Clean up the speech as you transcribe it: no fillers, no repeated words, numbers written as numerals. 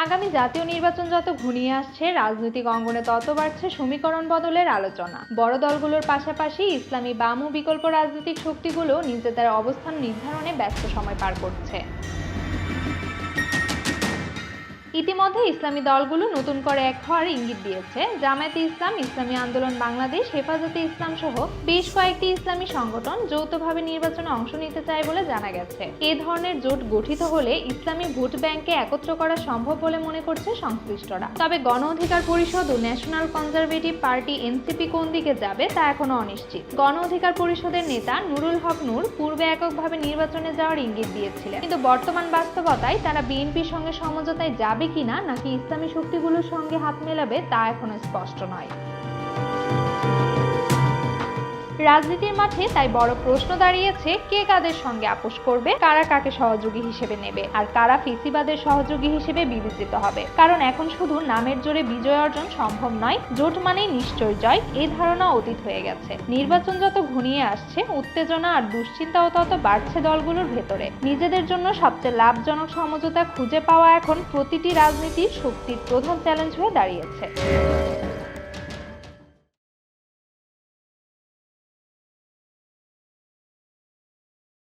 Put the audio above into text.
আগামী জাতীয় নির্বাচন যত ঘনিয়ে আসছে, রাজনৈতিক অঙ্গনে তত বাড়ছে সমীকরণ বদলের আলোচনা। বড় দলগুলোর পাশাপাশি ইসলামী বাম ও বিকল্প রাজনৈতিক শক্তিগুলো নিজেদের অবস্থান নির্ধারণে ব্যস্ত সময় পার করছে। ইতিমধ্যে ইসলামী দলগুলো নতুন করে এক হওয়ার ইঙ্গিত দিয়েছে। জামায়াতে ইসলাম, ইসলামী আন্দোলন বাংলাদেশ, হেফাজতে ইসলাম সহ বেশ কয়েকটি ইসলামী সংগঠন যৌথভাবে নির্বাচনে অংশ নিতে চায় বলে জানা গেছে। এ ধরনের জোট গঠিত হলে ইসলামী ভোট ব্যাংকে একত্র করা সম্ভব বলে মনে করছে সংশ্লিষ্টরা। তবে গণ অধিকার পরিষদ ও ন্যাশনাল কনজারভেটিভ পার্টি এনসিপি কোন দিকে যাবে তা এখনো অনিশ্চিত। গণ অধিকার পরিষদের নেতা নুরুল হক নূর পূর্বে এককভাবে নির্বাচনে যাওয়ার ইঙ্গিত দিয়েছিলেন, কিন্তু বর্তমান বাস্তবতায় তারা বিএনপির সঙ্গে সমঝোতায় যাবে কিনা নাকি ইসলামী শক্তিগুলোর সঙ্গে হাত মেলাবে তা এখনো স্পষ্ট নয়। রাজনীতির মাঠে তাই বড় প্রশ্ন দাঁড়িয়েছে, কে কাদের সঙ্গে আপোষ করবে, কারা কাকে সহযোগী হিসেবে নেবে, আর কারা ফেসিবাদের সহযোগী হিসেবে বিবেচিত হবে। কারণ এখন শুধু নামের জোরে বিজয় অর্জন সম্ভব নয়, জোট মানেই নিশ্চয় জয়, এই ধারণা অতীত হয়ে গেছে। নির্বাচন যত ঘনিয়ে আসছে, উত্তেজনা আর দুশ্চিন্তাও তত বাড়ছে দলগুলোর ভেতরে। নিজেদের জন্য সবচেয়ে লাভজনক সমঝোতা খুঁজে পাওয়া এখন প্রতিটি রাজনীতির শক্তির প্রধান চ্যালেঞ্জ হয়ে দাঁড়িয়েছে।